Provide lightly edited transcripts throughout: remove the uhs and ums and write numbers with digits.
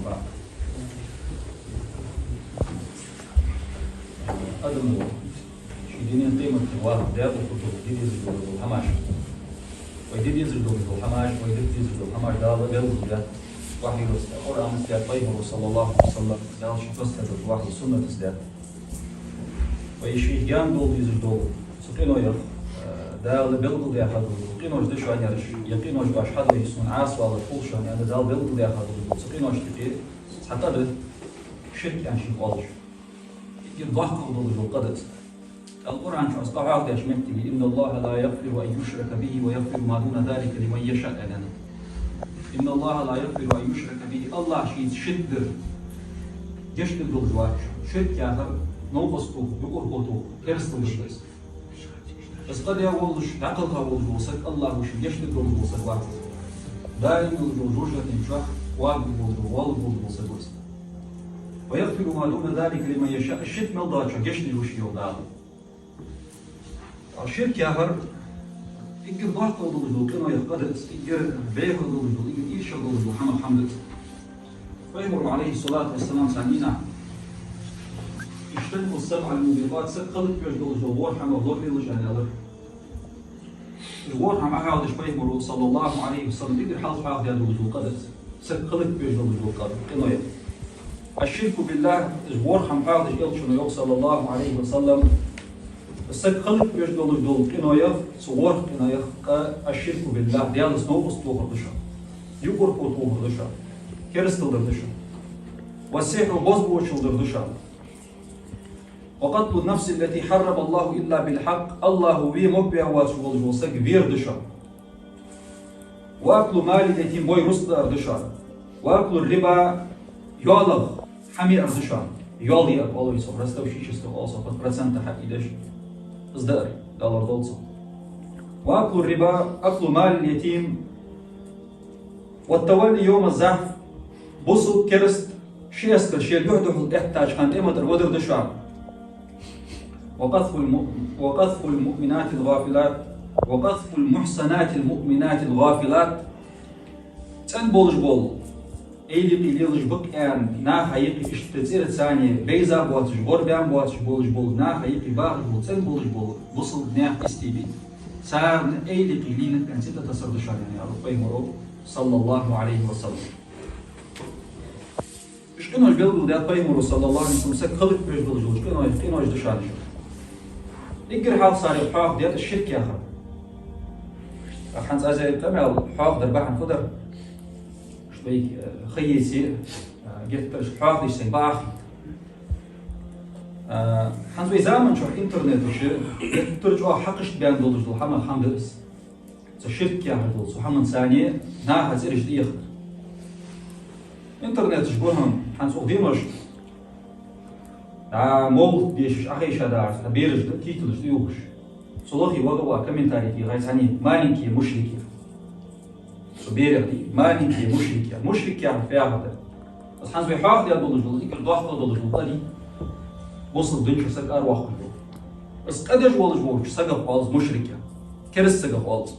بعد. أدم شديني قيمة الواحد ده وكتب دي يزيدوا الحماش ويدي يزيدوا الحماش ويدي يزيدوا الحماش ده ولا بيرد ده واحد يرد القرآن استيعاب طيبه صلى الله عليه وسلم ده وش فسد الواحد سنة استيعاب ويشوي جام دول يزيدوا سقينه يا ده اللي بيرد ده أحد سقينه وش ده شو يعني يقينه وش باش حدا يسون عاص ولا فوق شو يعني ده بيرد ده أحد سقينه وش تقي حتى ده شرك يعني شيء واضح يضحك وضل القدس القرآن شو أصبح يا شمتي إن الله لا يغفر أن يشرك به ويغفر ما دون ذلك لمن يشاء لنا. إن الله لا يغفر أن يشرك به الله شيء شدر يشتد الزواج شرك يا نوبسطو يقربطو كرستو بس قد يقولش عقلها والجوسك الله وش يشتد الجوسك واحد دائما الجوج تنشح واحد والجوسك ويغفر ما دون ذلك لمن يشاء الشرك ملضاش يشتد وش يوضع الشرك يا هر إنك ضحك وضوجو كنا يقدر إنك بيه وضوجو إنك إيش وضوجو محمد حمد فيمر عليه الصلاة والسلام سامينا يشتنقوا السبع الموبقات سقلت بيجدوجو ورحمة وضرني لجاني الله ورحمة أحد فيمر صلى الله عليه وسلم إنك حال حاضر يدوجو قدس سقلت بيجدوجو قدس كنا يقدر الشرك بالله ورحمة حاضر يلشنو صلى الله عليه وسلم السك خلق يجدول دول كناية صور كناية الشرك بالله ديال سنوبس توهر دشا يقرب توهر دشا كرستل دشا والسحر بوزبو شلدر دشا وقتل النفس التي حرم الله إلا بالحق الله بي مبيع واشول جوسك بير دشا واكل مال اليتيم بوي رسدر دشا واكل الربا يولغ حمير دشا يولي أقوله يسوع رستو شيشستو also قد برسنت حقيدش إصدار دولار دولصة وأكل الربا أكل مال اليتيم والتولي يوم الزحف بصو كرست شيستر شيل يهده احتاج كان إما الودر دشام وقذف المؤمنات الغافلات وقذف المحسنات المؤمنات الغافلات تن بولج بول ايلي قيليلج بك ان نا حقيقي اشتتصير ثانية بيزا بواتش غربان بواتش بولج بول نا حقيقي باغ بول تن بولج بول بصل ناح استيبي سار ايلي قيلين كان ستة تصرد شهر يعني ربي مرو صلى الله عليه وسلم شكنوش بيلدو دات باي مرو صلى الله عليه وسلم سك خلق بيش بولج شكنوش دشان اقر حال صار الحاق ديات الشرك يا اخر اخانس ازاي بتعمل الحاق درباحن فدر شوي خيسي جت حاق ديش سنباخي حنزوي زمن شو الانترنت وش ترجع حقش بيان دولج دول حما خمدس الشرك يا هدول سبحان ثانية ناها زيرش دي يخدر انترنت شبههم حنسوق ديمش مول ديش أخي شدار بيرج كيتلش ديوش صلوخي وقوا كمنتاريكي غاية ثانية مانيكي مشركي بيرج دي مانيكي مشركي يعني فيها هذا بس حنسوي حاق دي دولج دول إكل ضغط دولج دول قلي وصل دنش سك أرواح كله بس قديش ولج بوش سقف خالص مشركي كرس سقف خالص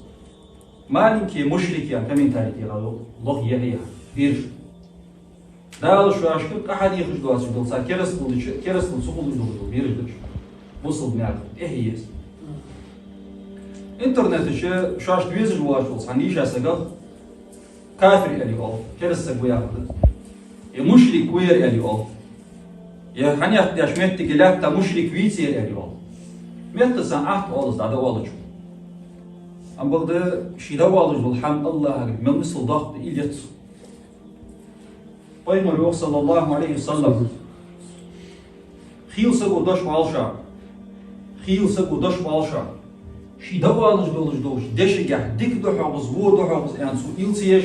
مالكي مشرك يعني كمين تاريخي قالوا الله يهيا بيرج دال شو أشكل أحد يخرج دواس يقول صار كرس سقول يقول بيرج دش وصل معك إيه يس إنترنت شو أشت بيزج واش وصل عنيش أسقف كافر اللي قال كرس سقوا ياخذ يا مشرك وير اللي قال يا حني أخدش ميت جلاب تا مشرك ويسير اللي قال ميت ساعات خالص هذا والله أم بغدا شي دوالج بالحمد الله من مثل ضغط إليت بينما صلى الله عليه وسلم خيل سقو دش بالشا خيل سقو دش بالشا شي دوالج دوش دشجع ديك دو حوز و دو حوز ان سو إلتيش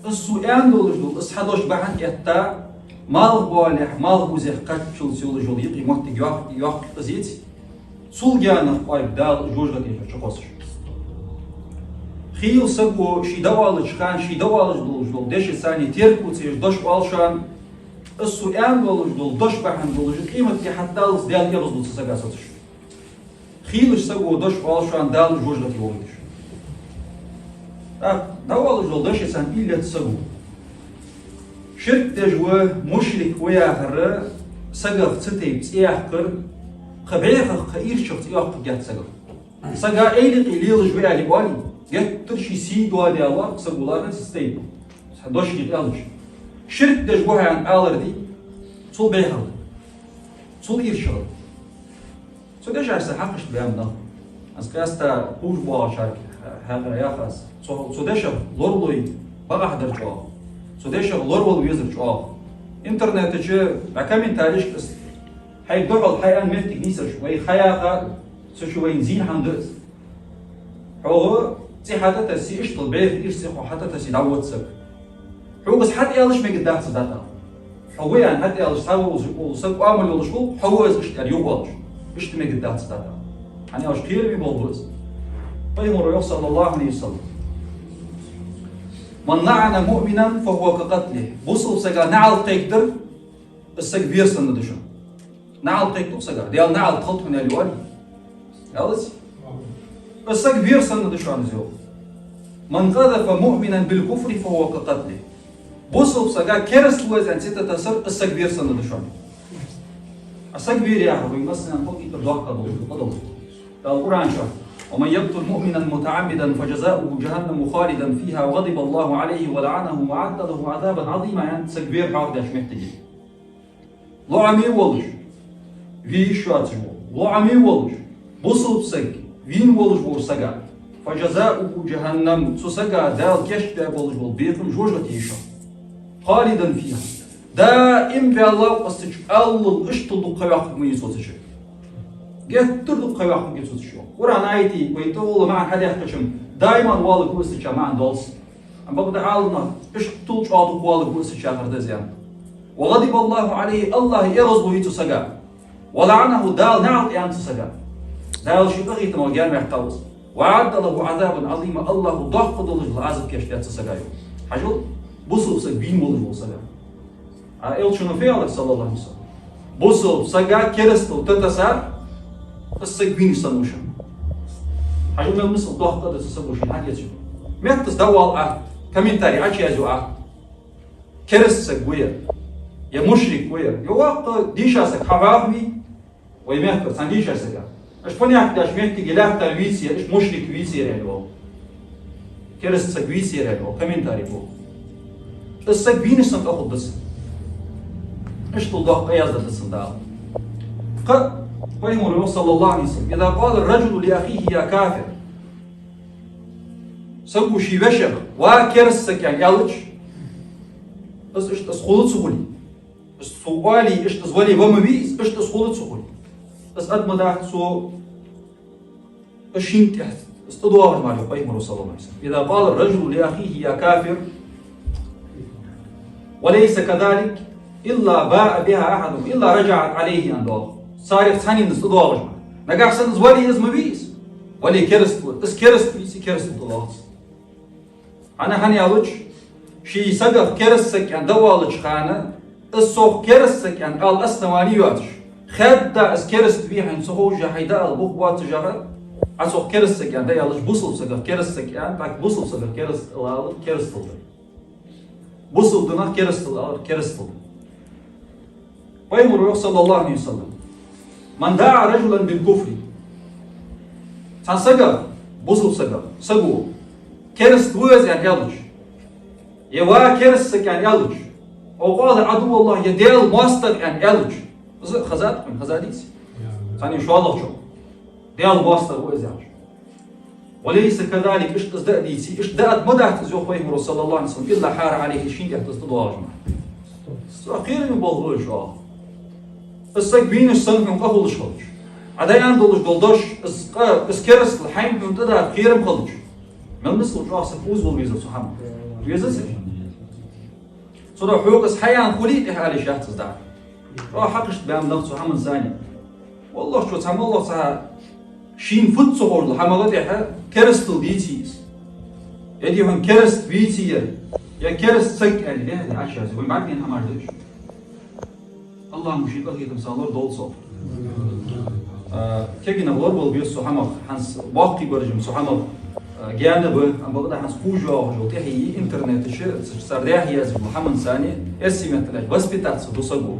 السؤال دولج اس حدش بحن كتا مال بالح مال بوزه قتل سول جوليقي محتاج يوق قزيت سول جانا قايب دال جوجا تيجا شقصش خيل سقو شي دوالج خان شي دوالج دولج دش ثاني تيركو تيج دش بالشان السؤال دولج دش بحن دولج قيمة حتى دال ديال يرزدو تسقاساتش خيلش سقو دش بالشان دال جوجا تيومدش دوالج دش ثاني إلا تسقو شرك دجوه مشرك وياهر سقف ستيب سياحكر خبيخ خير شخص ياخد جات سقف سقا ايلق يليل جوي علي بالي جت ترشي سي دوا دي الله سقولارن ستيب دوش يقالش شرك دجوه عن آلر دي صول بيهر صول يرشغل سو دش عسى حقش بيام ده اسكاستا بوش بوا شارك هاقر ياخاس سو دش لورلوي بقى حدر جواه سو دش لورول ويزر جواه انترنت جه بكمن تاريخ هاي دخل هاي ان مفتك نيسر شوي خياقة شوي زين حمدس هو تي حتى تسي اشتغل بعير يرسخ وحتى تسي دعوت سك هو بس حتى يالش ما قدرت صدقها هو يعني حتى يالش سوى وسك وعمل ولا شغل هو اشتغل يوالش اشتغل ما قدرت صدقها يعني اش كثير بيبولوز فيمر صلى الله عليه وسلم من لعن مؤمنا فهو كقتله بوصل سجا نعل تقدر السج بيرسن دشون نعل تقدر سجا ديال نعل خلط من الوالي يالس السج بيرسن دشون زيو من قذف مؤمنا بالكفر فهو كقتله بوصل سجا كرس لوز ان ستة تسر السج بيرسن دشون السج بير يا حبيبي مثلا فوق يتردوك قدو القرآن شاف ومن يقتل مؤمنا متعمدا فجزاؤه جهنم خالدا فيها وغضب الله عليه ولعنه وأعد له عذابا عظيما يعني سكبير حاضر محتاجين لعمي ولج في شواتش لعمي ولج بصل سك فين ولج ورسجا فجزاؤه جهنم سسجا دال كشت ولج والبيكم جوجة يشا خالدا فيها دائم في الله قصتش الله اشتل قواقب من يسوتش جت تردو قواقب من يسوتش قرآن آيتي ويتولى مع حد يحتشم دائما والك وستشا مع دولس أم بقدر حالنا اشتل شاطو والك وستشا هردزيان وغضب الله عليه الله يرز بويتو سجا ولعنه دال نعط يعني سجا دال شيء بغيت ما جال محتوس وعد له عذابا عظيما الله ضحك ضلج العذاب كشتات سجايو حجل بوصل سجين ولج سجا عائل شنو فيه صلى الله عليه وسلم بوصل سجا كرستو تتسار السجين سنوشن حجل من مصر ضحك ضلج سنوشن هذا يجوا متى تدور كمين تاري عشية يجوا كرست سجوية يا مشرك ويا يواق ديشا سك حبابي ويمهك سان ديشا سك اش فني احداش مهك جلاف تلويسيا اش مشرك ويسيا يعني كرست سك ويسيا يعني كمين تعرفوا السك بين سنت اخذ بس ايش تضاق اياز السندال فيمر صلى الله عليه وسلم اذا قال الرجل لاخيه يا كافر سبوا شي بشر وكرست سك يعني يالج بس ايش تسخلط سهولي سوالي ايش تزولي وما بيس ايش تسخلط سهولي بس قد ما دعت سو اشين تحت استدوار مع القيم صلى الله عليه وسلم اذا قال الرجل لاخيه يا كافر وليس كذلك الا باء بها احد الا رجعت عليه ان الله صار ثاني استدوار نجا احسن زولي اسم بيس ولي كرست بس كرست بيس كرست الله انا هني الوج شي سقف كرسك عن دوالج خانه السوق كرسك عن قال أسنواني ياتش خدا اس كرست بيها ان سوق جحيدا البوق وات جرا اسوق كرسك عن ديالج بوصل سقف كرسك عن باك بوصل سقف كرست الله كرست بوصل دنا كرست الله كرست ويمر صلى الله عليه وسلم من دعا رجلا بالكفر سان سقف بوصل سقف سقو كرست ويز عن يالج يوا كرسك عن يالج وقال عدو الله يديل ماستر عن يالج خزات من خزاديس ثاني ان شاء الله شو ديال ماستر وازعج وليس كذلك ايش تصدق ديسي ايش دقت مدحت زوخ ويهم صلى الله عليه وسلم الا حار عليك شيء تحت استضواج اخيرا يبغوا شو السق بين السنه من قبل شوش عداي عندولش دولدش اسكرس الحين من تدا خير مخلش من مثل جو سفوز والميزه سبحان الله صراحة حوقس حيان خليت إحالي شهد تصدع راح حقشت بأم نفسه حمد ثاني والله شو تعمل الله صح شين فت صهور الحملات إحا كرستل ديتيز يدي هون كرست بيتير يا كرست سك يعني ده عشان زي ما عارفين حمار دش الله مشي بقي تمسالور دول صوت كيجي نغور والبيوس حمر حنس باقي برجم حمر جانب أم بقدر حس خوجوا وجوتي هي إنترنت شيء سرداه هي محمد ثاني اسمه تلاش بس بتاعت دوسجو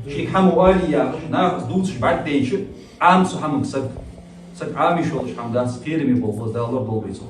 شيء حمو آلي يا ناقص دوتش بعد ديش عام سو حمو سك عامي شو حمدان سكيرمي بوفز ده الله بول بيسو